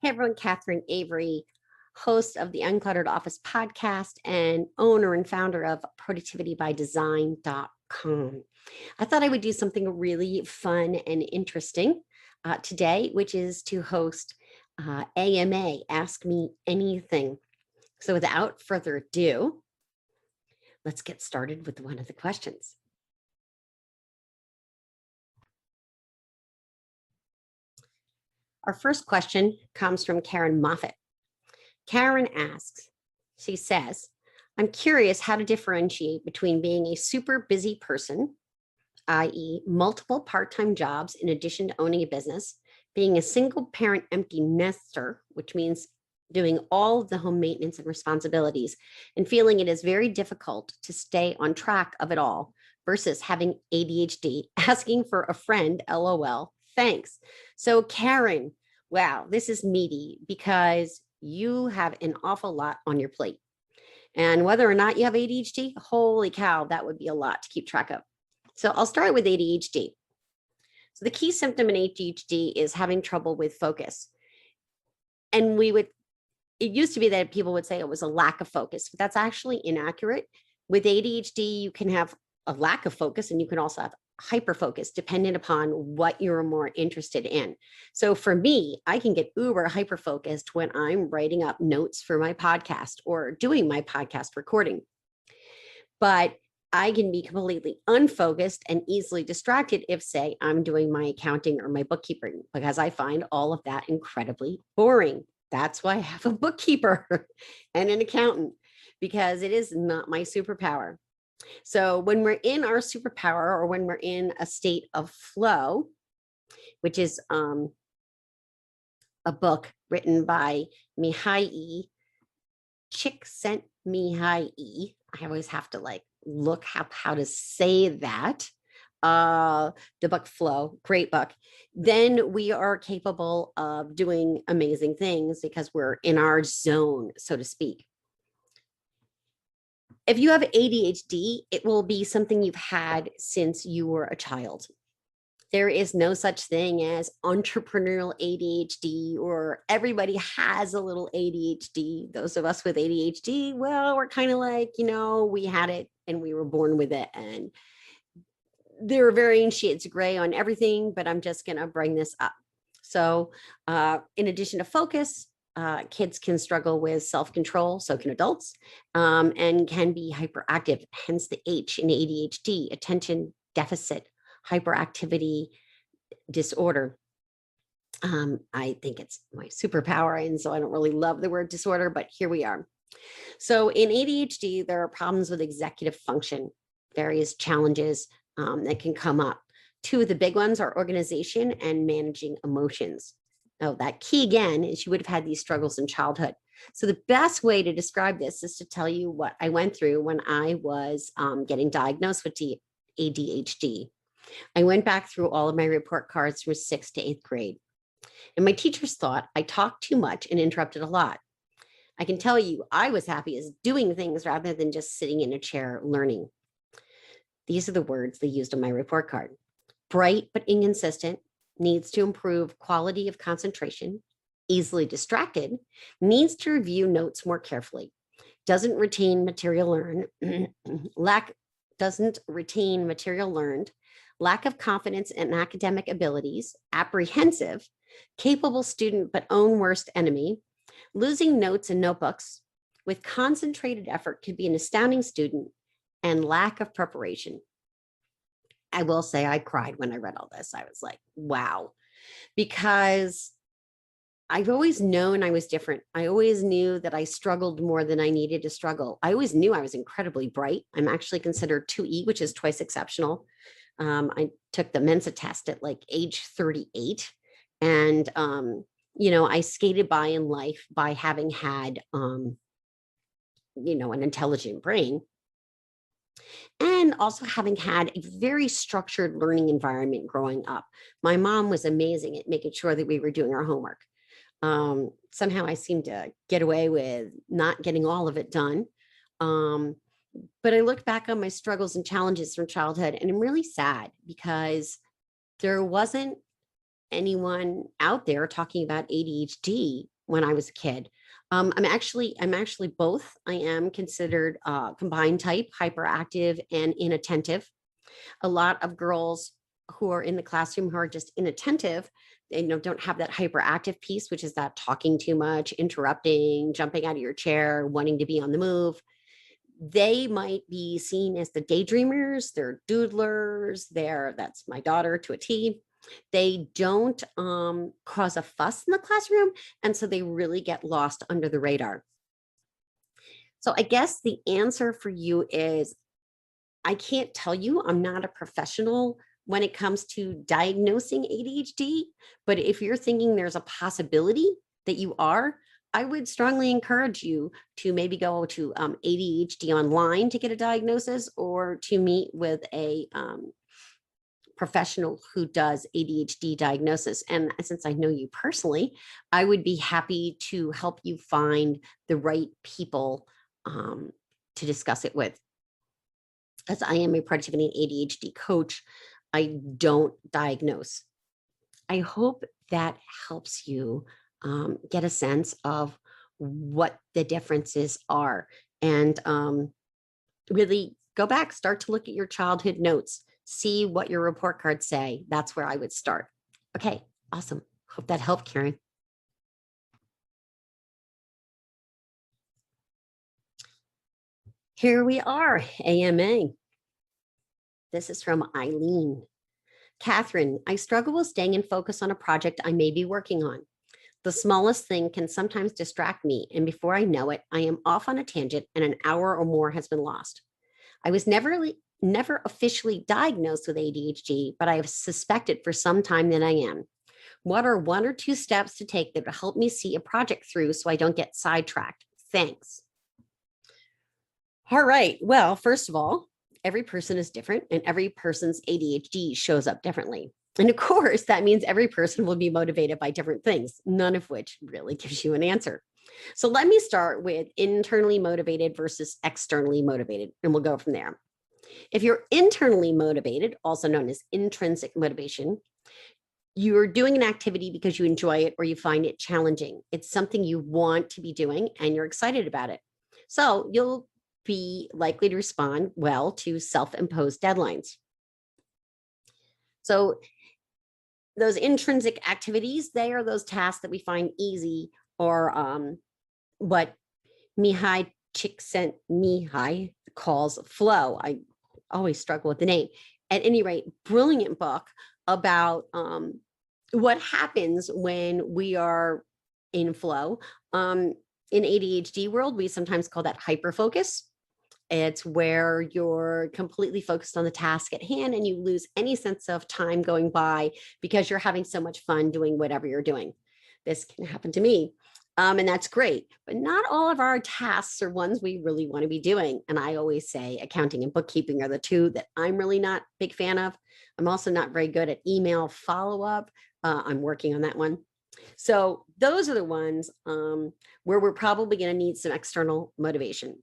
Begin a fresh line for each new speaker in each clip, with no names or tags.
Hey everyone, Catherine Avery, host of the Uncluttered Office podcast and owner and founder of productivitybydesign.com. I thought I would do something really fun and interesting today, which is to host AMA, Ask Me Anything. So without further ado, let's get started with one of the questions. Our first question comes from Karen Moffat. Karen asks, she says, I'm curious how to differentiate between being a super busy person, i.e. multiple part-time jobs in addition to owning a business, being a single parent empty nester, which means doing all of the home maintenance and responsibilities, and feeling it is very difficult to stay on track of it all, versus having ADHD, asking for a friend, LOL, thanks. So Karen, wow, this is meaty because you have an awful lot on your plate. And whether or not you have ADHD, holy cow, that would be a lot to keep track of. So I'll start with ADHD. So the key symptom in ADHD is having trouble with focus. And it used to be that people would say it was a lack of focus, but that's actually inaccurate. With ADHD, you can have a lack of focus and you can also have hyperfocus dependent upon what you're more interested in. So for me, I can get uber hyperfocused when I'm writing up notes for my podcast or doing my podcast recording. But I can be completely unfocused and easily distracted if, say, I'm doing my accounting or my bookkeeping, because I find all of that incredibly boring. That's why I have a bookkeeper and an accountant, because it is not my superpower. So when we're in our superpower, or when we're in a state of flow, which is a book written by Mihai Csikszentmihalyi. I always have to look how to say that. The book Flow, great book. Then we are capable of doing amazing things because we're in our zone, so to speak. If you have ADHD, it will be something you've had since you were a child. There is no such thing as entrepreneurial ADHD, or everybody has a little ADHD. Those of us with ADHD, well, we're kind of like, we had it and we were born with it. And there are varying shades of gray on everything, but I'm just going to bring this up. So in addition to focus, kids can struggle with self-control, so can adults, and can be hyperactive, hence the H in ADHD, attention deficit hyperactivity disorder. I think it's my superpower, and so I don't really love the word disorder, but here we are. So in ADHD, there are problems with executive function, various challenges that can come up. Two of the big ones are organization and managing emotions. Oh, that key again is you would have had these struggles in childhood. So the best way to describe this is to tell you what I went through when I was getting diagnosed with ADHD. I went back through all of my report cards from 6th to 8th grade. And my teachers thought I talked too much and interrupted a lot. I can tell you I was happy as doing things rather than just sitting in a chair learning. These are the words they used on my report card. Bright but inconsistent, needs to improve quality of concentration, easily distracted, needs to review notes more carefully, doesn't retain material learned, lack of confidence in academic abilities, apprehensive, capable student but own worst enemy, losing notes and notebooks, with concentrated effort could be an astounding student, and lack of preparation. I will say I cried when I read all this. I was like, wow, because I've always known I was different. I always knew that I struggled more than I needed to struggle. I always knew I was incredibly bright. I'm actually considered 2E, which is twice exceptional. I took the Mensa test at age 38. And, I skated by in life by having had, an intelligent brain. And also having had a very structured learning environment growing up. My mom was amazing at making sure that we were doing our homework. Somehow I seemed to get away with not getting all of it done. But I look back on my struggles and challenges from childhood, and I'm really sad because there wasn't anyone out there talking about ADHD when I was a kid. I'm actually both. I am considered combined type, hyperactive and inattentive. A lot of girls who are in the classroom who are just inattentive, they don't have that hyperactive piece, which is that talking too much, interrupting, jumping out of your chair, wanting to be on the move. They might be seen as the daydreamers, they're doodlers, that's my daughter to a T. They don't cause a fuss in the classroom, and so they really get lost under the radar. So I guess the answer for you is I can't tell you, I'm not a professional when it comes to diagnosing ADHD, but if you're thinking there's a possibility that you are, I would strongly encourage you to maybe go to ADHD online to get a diagnosis, or to meet with a professional who does ADHD diagnosis. And since I know you personally, I would be happy to help you find the right people to discuss it with. As I am a productivity and ADHD coach, I don't diagnose. I hope that helps you get a sense of what the differences are, and really go back, start to look at your childhood notes, see what your report cards say. That's where I would start. Okay, awesome. Hope that helped, Karen. Here we are, AMA. This is from Eileen. Catherine, I struggle with staying in focus on a project I may be working on. The smallest thing can sometimes distract me, and before I know it, I am off on a tangent and an hour or more has been lost. I was never officially diagnosed with ADHD, but I have suspected for some time that I am. What are one or two steps to take that will help me see a project through so I don't get sidetracked? Thanks. All right. Well, first of all, every person is different and every person's ADHD shows up differently. And of course, that means every person will be motivated by different things, none of which really gives you an answer. So let me start with internally motivated versus externally motivated, and we'll go from there. If you're internally motivated, also known as intrinsic motivation, you're doing an activity because you enjoy it or you find it challenging. It's something you want to be doing and you're excited about it. So you'll be likely to respond well to self-imposed deadlines. So those intrinsic activities, they are those tasks that we find easy, or what Mihai Csikszentmihalyi calls flow. I always struggle with the name. At any rate, brilliant book about what happens when we are in flow. In ADHD world, we sometimes call that hyperfocus. It's where you're completely focused on the task at hand and you lose any sense of time going by because you're having so much fun doing whatever you're doing. This can happen to me. And that's great, but not all of our tasks are ones we really want to be doing. And I always say accounting and bookkeeping are the two that I'm really not a big fan of. I'm also not very good at email follow-up. I'm working on that one. So those are the ones where we're probably going to need some external motivation.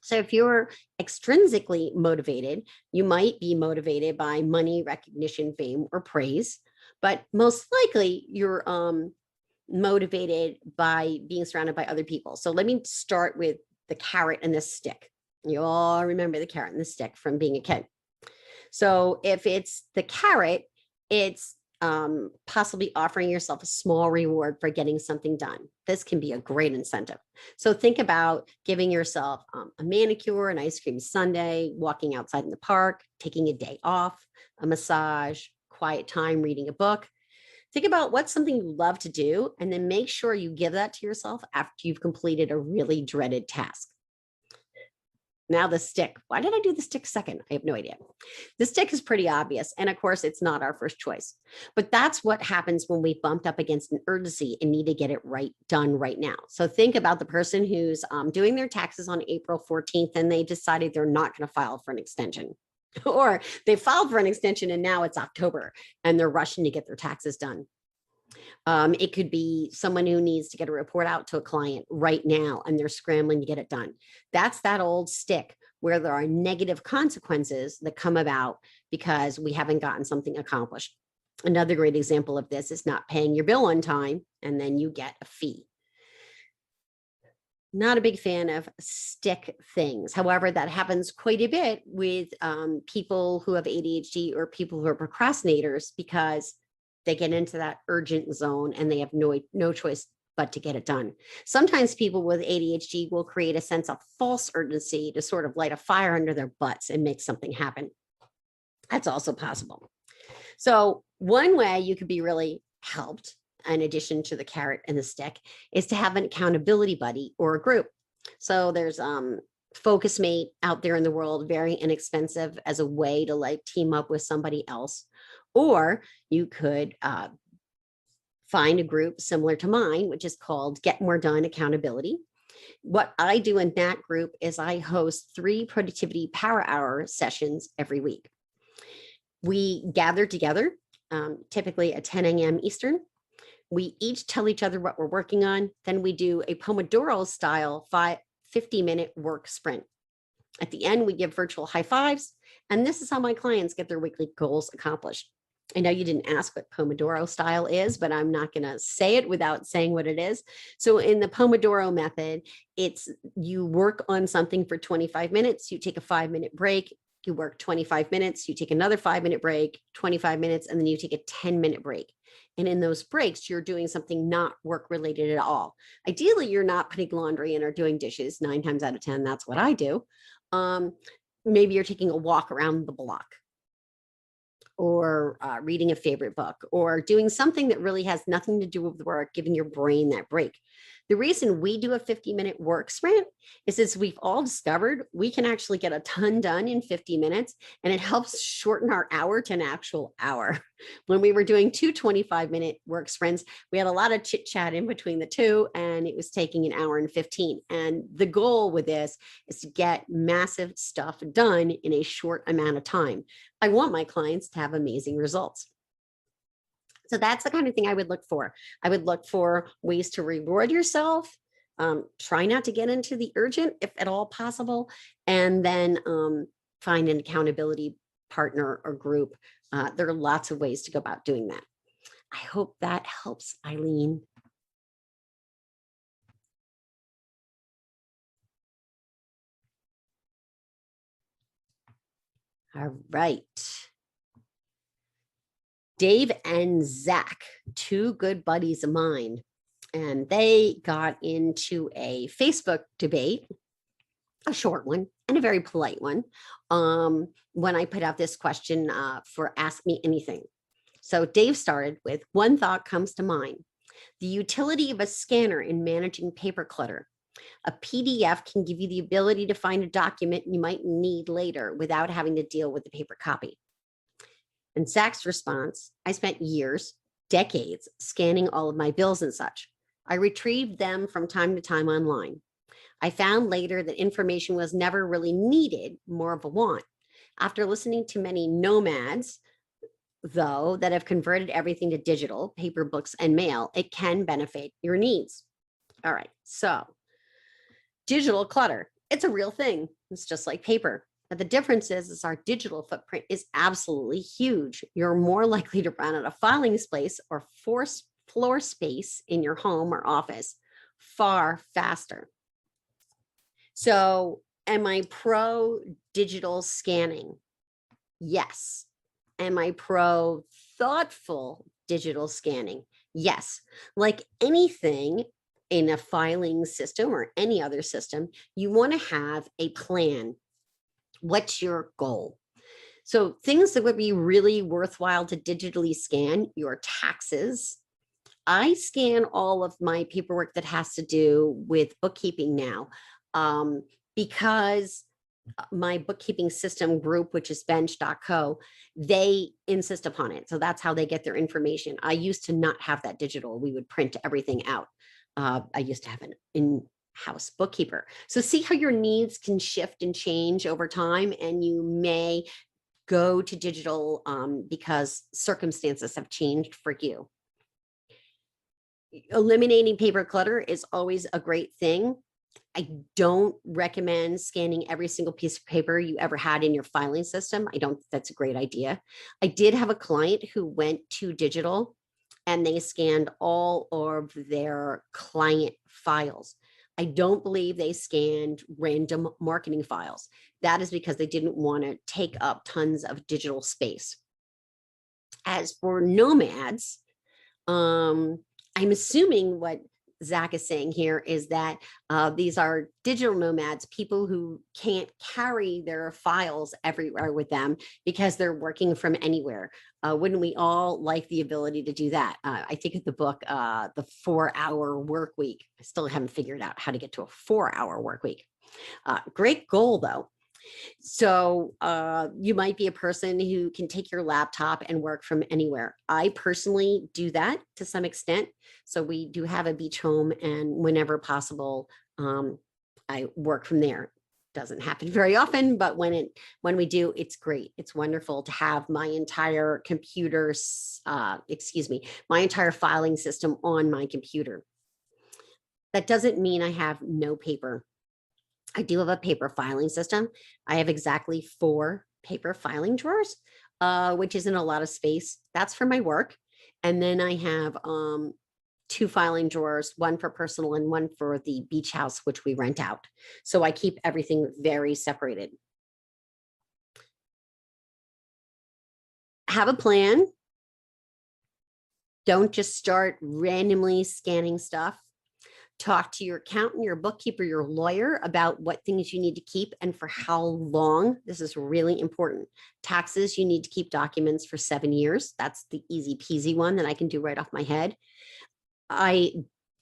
So if you're extrinsically motivated, you might be motivated by money, recognition, fame, or praise, but most likely you're motivated by being surrounded by other people. So let me start with the carrot and the stick. You all remember the carrot and the stick from being a kid. So if it's the carrot, it's possibly offering yourself a small reward for getting something done. This can be a great incentive. So think about giving yourself a manicure, an ice cream sundae, walking outside in the park, taking a day off, a massage, quiet time, reading a book. Think about what's something you love to do, and then make sure you give that to yourself after you've completed a really dreaded task. Now the stick. Why did I do the stick second? I have no idea. The stick is pretty obvious. And of course, it's not our first choice. But that's what happens when we bumped up against an urgency and need to get it done right now. So think about the person who's doing their taxes on April 14th and they decided they're not going to file for an extension. Or they filed for an extension and now it's October and they're rushing to get their taxes done. It could be someone who needs to get a report out to a client right now and they're scrambling to get it done. That's that old stick where there are negative consequences that come about because we haven't gotten something accomplished. Another great example of this is not paying your bill on time, and then you get a fee. Not a big fan of stick things. However, that happens quite a bit with people who have ADHD or people who are procrastinators, because they get into that urgent zone and they have no choice but to get it done. Sometimes people with ADHD will create a sense of false urgency to sort of light a fire under their butts and make something happen. That's also possible. So one way you could be really helped, in addition to the carrot and the stick, is to have an accountability buddy or a group. So there's Focus Mate out there in the world, very inexpensive as a way to like team up with somebody else. Or you could find a group similar to mine, which is called Get More Done Accountability. What I do in that group is I host 3 productivity power hour sessions every week. We gather together, typically at 10 a.m. Eastern. We each tell each other what we're working on. Then we do a Pomodoro style 50-minute work sprint. At the end, we give virtual high fives. And this is how my clients get their weekly goals accomplished. I know you didn't ask what Pomodoro style is, but I'm not going to say it without saying what it is. So in the Pomodoro method, it's you work on something for 25 minutes, you take a 5-minute break, you work 25 minutes, you take another 5-minute break, 25 minutes, and then you take a 10-minute break. And in those breaks, you're doing something not work related at all. Ideally, you're not putting laundry in or doing dishes 9 times out of 10. That's what I do. Maybe you're taking a walk around the block, or reading a favorite book, or doing something that really has nothing to do with work, giving your brain that break. The reason we do a 50-minute work sprint is as we've all discovered, we can actually get a ton done in 50 minutes, and it helps shorten our hour to an actual hour. When we were doing 2 25-minute work sprints, we had a lot of chit chat in between the two, and it was taking an hour and 15. And the goal with this is to get massive stuff done in a short amount of time. I want my clients to have amazing results. So that's the kind of thing I would look for. I would look for ways to reward yourself. Try not to get into the urgent if at all possible. And then find an accountability partner or group. There are lots of ways to go about doing that. I hope that helps, Eileen. All right. Dave and Zach, 2 good buddies of mine, and they got into a Facebook debate, a short one and a very polite one, when I put out this question for Ask Me Anything. So Dave started with, one thought comes to mind: the utility of a scanner in managing paper clutter. A PDF can give you the ability to find a document you might need later without having to deal with the paper copy. And Zach's response: I spent years, decades, scanning all of my bills and such. I retrieved them from time to time online. I found later that information was never really needed, more of a want. After listening to many nomads, though, that have converted everything to digital, paper, books, and mail, it can benefit your needs. All right, so digital clutter, it's a real thing. It's just like paper. But the difference is our digital footprint is absolutely huge. You're more likely to run out of filing space or floor space in your home or office far faster. So, am I pro digital scanning? Yes. Am I pro thoughtful digital scanning? Yes. Like anything in a filing system or any other system, you want to have a plan. What's your goal? So things that would be really worthwhile to digitally scan: your taxes. I scan all of my paperwork that has to do with bookkeeping now, because my bookkeeping system group, which is bench.co, they insist upon it. So that's how they get their information. I used to not have that digital. We would print everything out. I used to have an in-house bookkeeper. So see how your needs can shift and change over time, and you may go to digital because circumstances have changed for you. Eliminating paper clutter is always a great thing. I don't recommend scanning every single piece of paper you ever had in your filing system. I don't think that's a great idea. I did have a client who went to digital and they scanned all of their client files. I don't believe they scanned random marketing files. That is because they didn't want to take up tons of digital space. As for nomads, I'm assuming what Zach is saying here is that these are digital nomads, people who can't carry their files everywhere with them because they're working from anywhere. Wouldn't we all like the ability to do that? I think of the book, The 4-Hour Work Week. I still haven't figured out how to get to a 4-hour work week. Great goal, though. So you might be a person who can take your laptop and work from anywhere. I personally do that to some extent. So we do have a beach home, and whenever possible, I work from there. Doesn't happen very often, but when we do, it's great. It's wonderful to have my entire my entire filing system on my computer. That doesn't mean I have no paper. I do have a paper filing system. I have exactly 4 paper filing drawers, which isn't a lot of space. That's for my work. And then I have 2 filing drawers, one for personal and one for the beach house, which we rent out. So I keep everything very separated. Have a plan. Don't just start randomly scanning stuff. Talk to your accountant, your bookkeeper, your lawyer about what things you need to keep and for how long. This is really important. Taxes, you need to keep documents for 7 years. That's the easy peasy one that I can do right off my head. I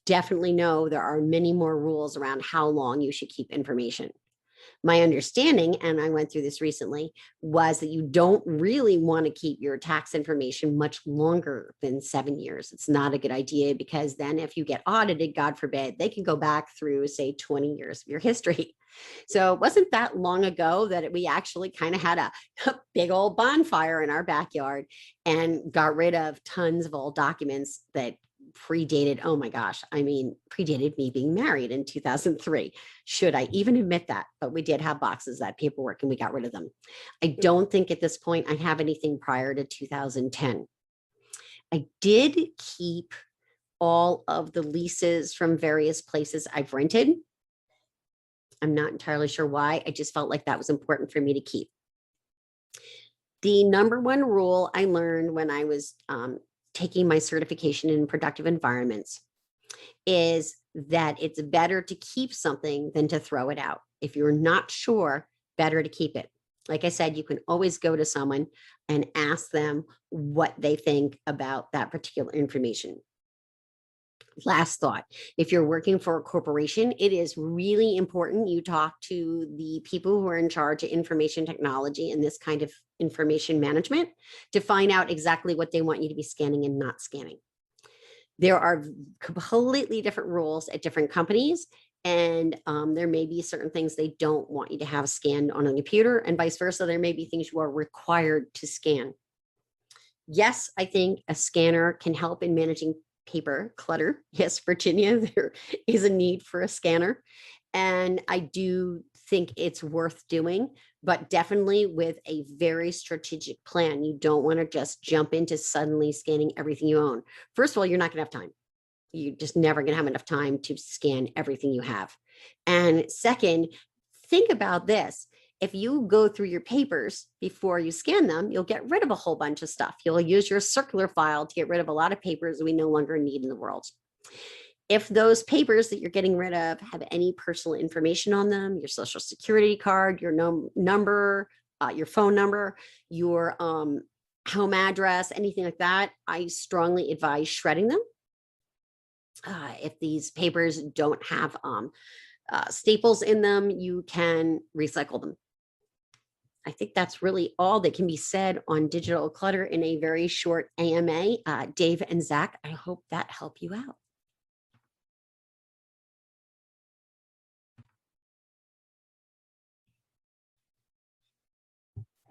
definitely know there are many more rules around how long you should keep information. My understanding, and I went through this recently, was that you don't really want to keep your tax information much longer than 7 years. It's not a good idea because then if you get audited, God forbid, they can go back through, say, 20 years of your history. So it wasn't that long ago that we actually kind of had a big old bonfire in our backyard and got rid of tons of old documents that predated, oh my gosh, I mean, predated me being married in 2003. Should I even admit that? But we did have boxes, that paperwork, and we got rid of them. I don't think at this point I have anything prior to 2010. I did keep all of the leases from various places I've rented. I'm not entirely sure why. I just felt like that was important for me to keep. The number one rule I learned when I was taking my certification in productive environments is that it's better to keep something than to throw it out. If you're not sure, better to keep it. Like I said, you can always go to someone and ask them what they think about that particular information. Last thought, if you're working for a corporation, it is really important you talk to the people who are in charge of information technology and this kind of information management to find out exactly what they want you to be scanning and not scanning. There are completely different rules at different companies, and there may be certain things they don't want you to have scanned on a computer, and vice versa. There may be things you are required to scan. Yes, I think a scanner can help in managing paper clutter. Yes, Virginia, there is a need for a scanner. And I do think it's worth doing, but definitely with a very strategic plan. You don't want to just jump into suddenly scanning everything you own. First of all, you're not going to have time. You're just never going to have enough time to scan everything you have. And second, think about this. If you go through your papers before you scan them, you'll get rid of a whole bunch of stuff. You'll use your circular file to get rid of a lot of papers we no longer need in the world. If those papers that you're getting rid of have any personal information on them, your social security card, your number, your phone number, your home address, anything like that, I strongly advise shredding them. If these papers don't have staples in them, you can recycle them. I think that's really all that can be said on digital clutter in a very short AMA. Dave and Zach, I hope that helped you out.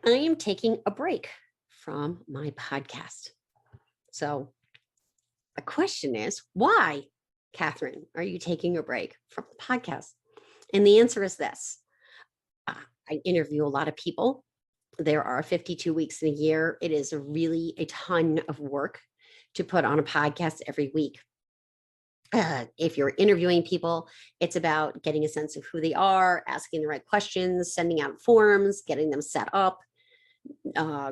I am taking a break from my podcast. So the question is, why, Catherine, are you taking a break from the podcast? And the answer is this. I interview a lot of people. There are 52 weeks in a year. It is really a ton of work to put on a podcast every week. If you're interviewing people, it's about getting a sense of who they are, asking the right questions, sending out forms, getting them set up,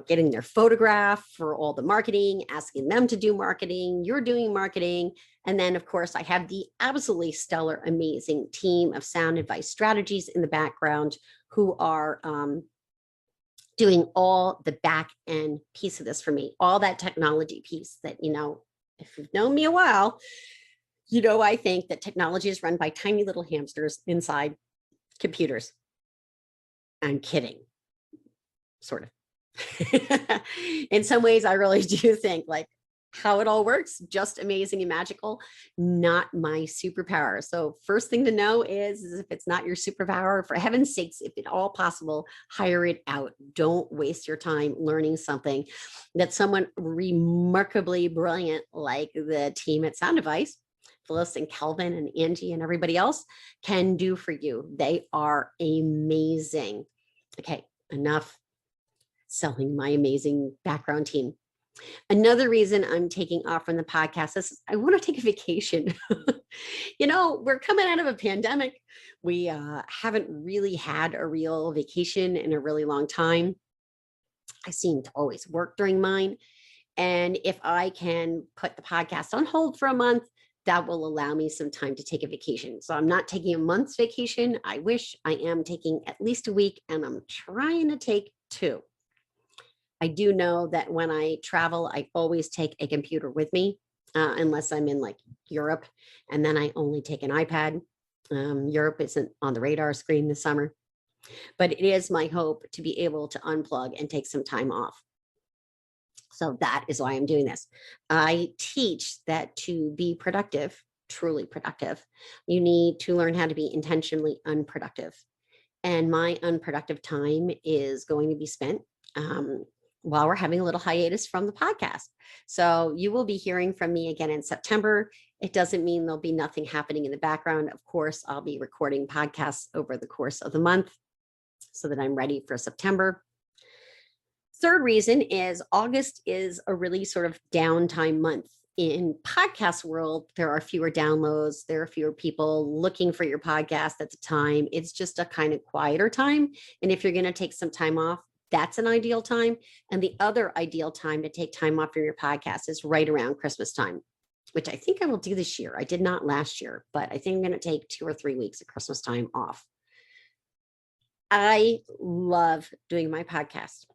getting their photograph for all the marketing, asking them to do marketing. You're doing marketing. And then, of course, I have the absolutely stellar, amazing team of sound advice strategies in the background who are doing all the back end piece of this for me, all that technology piece that, if you've known me a while, I think that technology is run by tiny little hamsters inside computers. I'm kidding, sort of. In some ways, I really do think like how it all works, just amazing and magical, not my superpower. So first thing to know is if it's not your superpower, for heaven's sakes, if at all possible, hire it out. Don't waste your time learning something that someone remarkably brilliant like the team at Sound Device, Phyllis and Kelvin and Angie and everybody else can do for you. They are amazing. Okay, enough selling my amazing background team. Another reason I'm taking off from the podcast is I want to take a vacation. We're coming out of a pandemic. We haven't really had a real vacation in a really long time. I seem to always work during mine. And if I can put the podcast on hold for a month, that will allow me some time to take a vacation. So I'm not taking a month's vacation. I wish. I am taking at least a week, and I'm trying to take 2. I do know that when I travel, I always take a computer with me, unless I'm in like Europe, and then I only take an iPad. Europe isn't on the radar screen this summer, but it is my hope to be able to unplug and take some time off. So that is why I'm doing this. I teach that to be productive, truly productive, you need to learn how to be intentionally unproductive. And my unproductive time is going to be spent while we're having a little hiatus from the podcast. So you will be hearing from me again in September. It doesn't mean there'll be nothing happening in the background. Of course, I'll be recording podcasts over the course of the month so that I'm ready for September. Third reason is August is a really sort of downtime month. In podcast world, there are fewer downloads. There are fewer people looking for your podcast at the time. It's just a kind of quieter time. And if you're going to take some time off, that's an ideal time. And the other ideal time to take time off from your podcast is right around Christmas time, which I think I will do this year. I did not last year, but I think I'm going to take 2 or 3 weeks of Christmas time off. I love doing my podcast.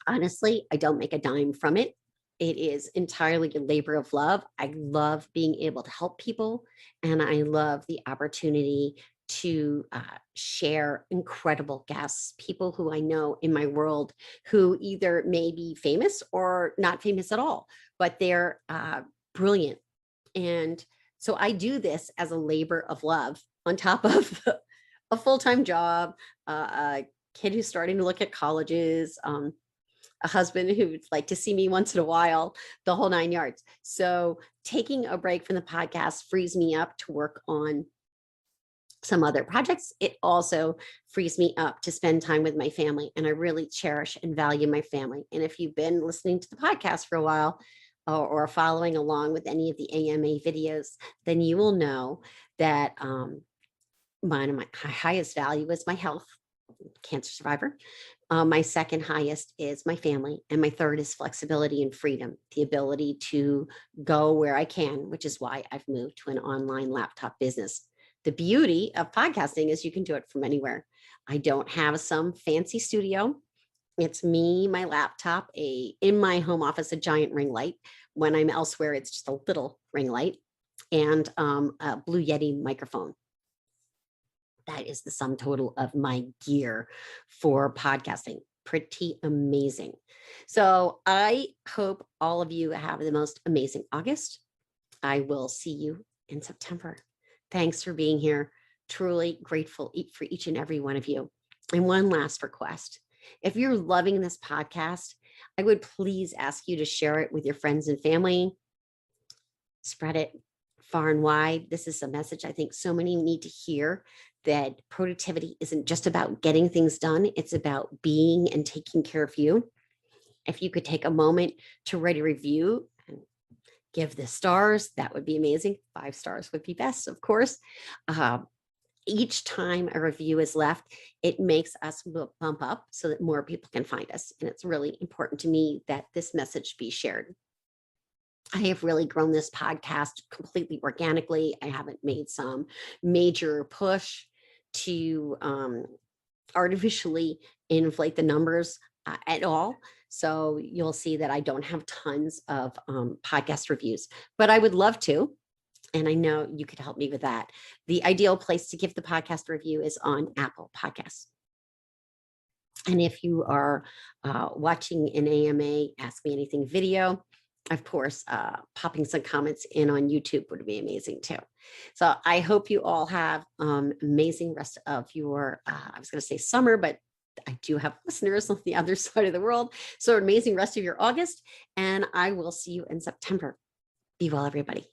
Honestly, I don't make a dime from it. It is entirely a labor of love. I love being able to help people, and I love the opportunity to share incredible guests, people who I know in my world who either may be famous or not famous at all, but they're brilliant. And so I do this as a labor of love on top of a full-time job, a kid who's starting to look at colleges, a husband who'd like to see me once in a while, the whole 9 yards. So taking a break from the podcast frees me up to work on some other projects. It also frees me up to spend time with my family. And I really cherish and value my family. And if you've been listening to the podcast for a while or following along with any of the AMA videos, then you will know that my highest value is my health, cancer survivor. My second highest is my family. And my third is flexibility and freedom, the ability to go where I can, which is why I've moved to an online laptop business. The beauty of podcasting is you can do it from anywhere. I don't have some fancy studio. It's me, my laptop, in my home office, a giant ring light. When I'm elsewhere, it's just a little ring light, and a Blue Yeti microphone. That is the sum total of my gear for podcasting. Pretty amazing. So I hope all of you have the most amazing August. I will see you in September. Thanks for being here. Truly grateful for each and every one of you. And one last request. If you're loving this podcast, I would please ask you to share it with your friends and family. Spread it. far and wide. This is a message I think so many need to hear, that productivity isn't just about getting things done. It's about being and taking care of you. If you could take a moment to write a review and give the stars, that would be amazing. 5 stars would be best, of course. Uh, each time a review is left, it makes us bump up so that more people can find us. And it's really important to me that this message be shared. I have really grown this podcast completely organically. I haven't made some major push to artificially inflate the numbers at all. So you'll see that I don't have tons of podcast reviews, but I would love to. And I know you could help me with that. The ideal place to give the podcast review is on Apple Podcasts. And if you are watching an AMA Ask Me Anything video, of course, popping some comments in on YouTube would be amazing too. So I hope you all have amazing rest of your, I was going to say summer, but I do have listeners on the other side of the world. So amazing rest of your August, and I will see you in September. Be well, everybody.